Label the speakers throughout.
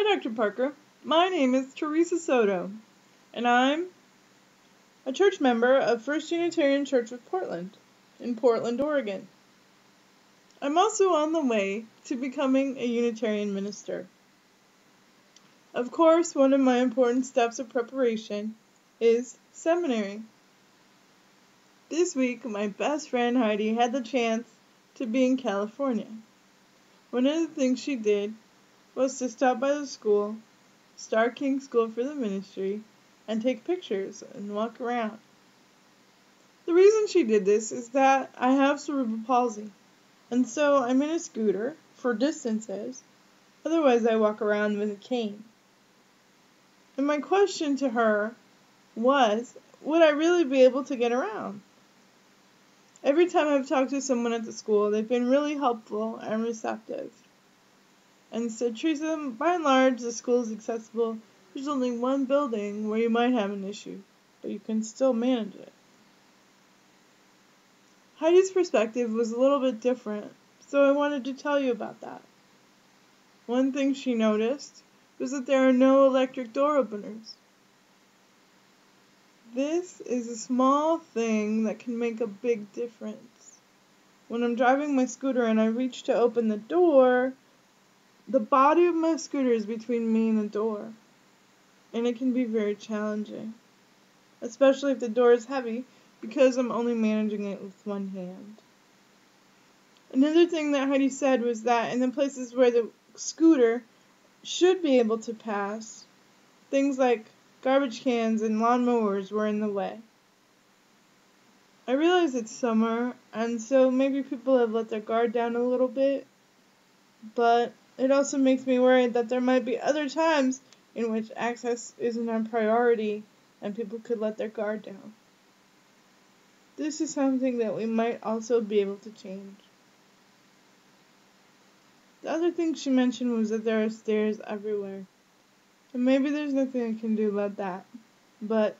Speaker 1: Hi, Dr. Parker. My name is Teresa Soto, and I'm a church member of First Unitarian Church of Portland, in Portland, Oregon. I'm also on the way to becoming a Unitarian minister. Of course, one of my important steps of preparation is seminary. This week, my best friend Heidi had the chance to be in California. One of the things she did was to stop by the school, Starr School for the Ministry, and take pictures and walk around. The reason she did this is that I have cerebral palsy, and so I'm in a scooter for distances, otherwise I walk around with a cane. And my question to her was, would I really be able to get around? Every time I've talked to someone at the school, they've been really helpful and receptive. And so, Teresa, by and large, the school is accessible. There's only one building where you might have an issue, but you can still manage it. Heidi's perspective was a little bit different, so I wanted to tell you about that. One thing she noticed was that there are no electric door openers. This is a small thing that can make a big difference. When I'm driving my scooter and I reach to open the door, the body of my scooter is between me and the door, and it can be very challenging, especially if the door is heavy, because I'm only managing it with one hand. Another thing that Heidi said was that in the places where the scooter should be able to pass, things like garbage cans and lawnmowers were in the way. I realize it's summer, and so maybe people have let their guard down a little bit, but it also makes me worried that there might be other times in which access isn't a priority and people could let their guard down. This is something that we might also be able to change. The other thing she mentioned was that there are stairs everywhere. And maybe there's nothing I can do about that. But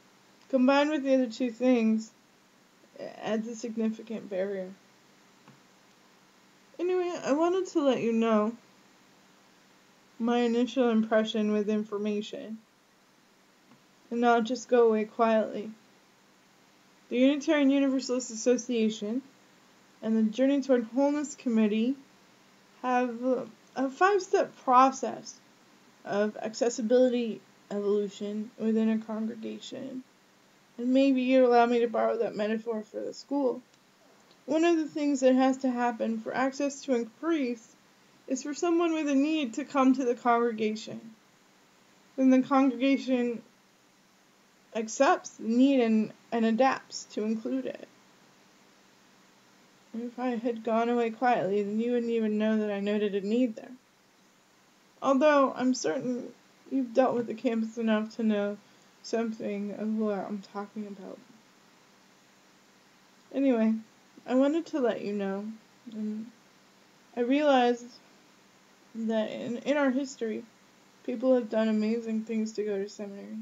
Speaker 1: combined with the other two things, it adds a significant barrier. Anyway, I wanted to let you know my initial impression with information and not just go away quietly. The Unitarian Universalist Association and the Journey Toward Wholeness Committee have a 5-step process of accessibility evolution within a congregation. And maybe you'd allow me to borrow that metaphor for the school. One of the things that has to happen for access to increase is for someone with a need to come to the congregation. Then the congregation accepts the need and adapts to include it. And if I had gone away quietly, then you wouldn't even know that I noted a need there. Although I'm certain you've dealt with the campus enough to know something of what I'm talking about. Anyway, I wanted to let you know, and I realized that in our history, people have done amazing things to go to seminary.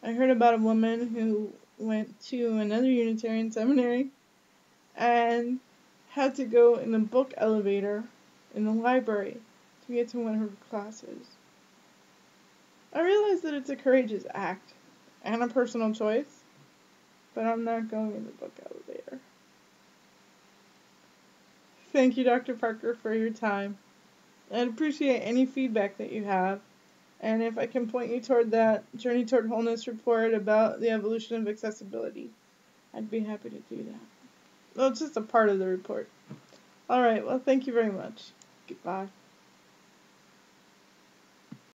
Speaker 1: I heard about a woman who went to another Unitarian seminary and had to go in a book elevator in the library to get to one of her classes. I realize that it's a courageous act and a personal choice, but I'm not going in the book elevator. Thank you, Dr. Parker, for your time. I'd appreciate any feedback that you have, and if I can point you toward that Journey Toward Wholeness report about the evolution of accessibility, I'd be happy to do that. Well, it's just a part of the report. All right, well, thank you very much. Goodbye.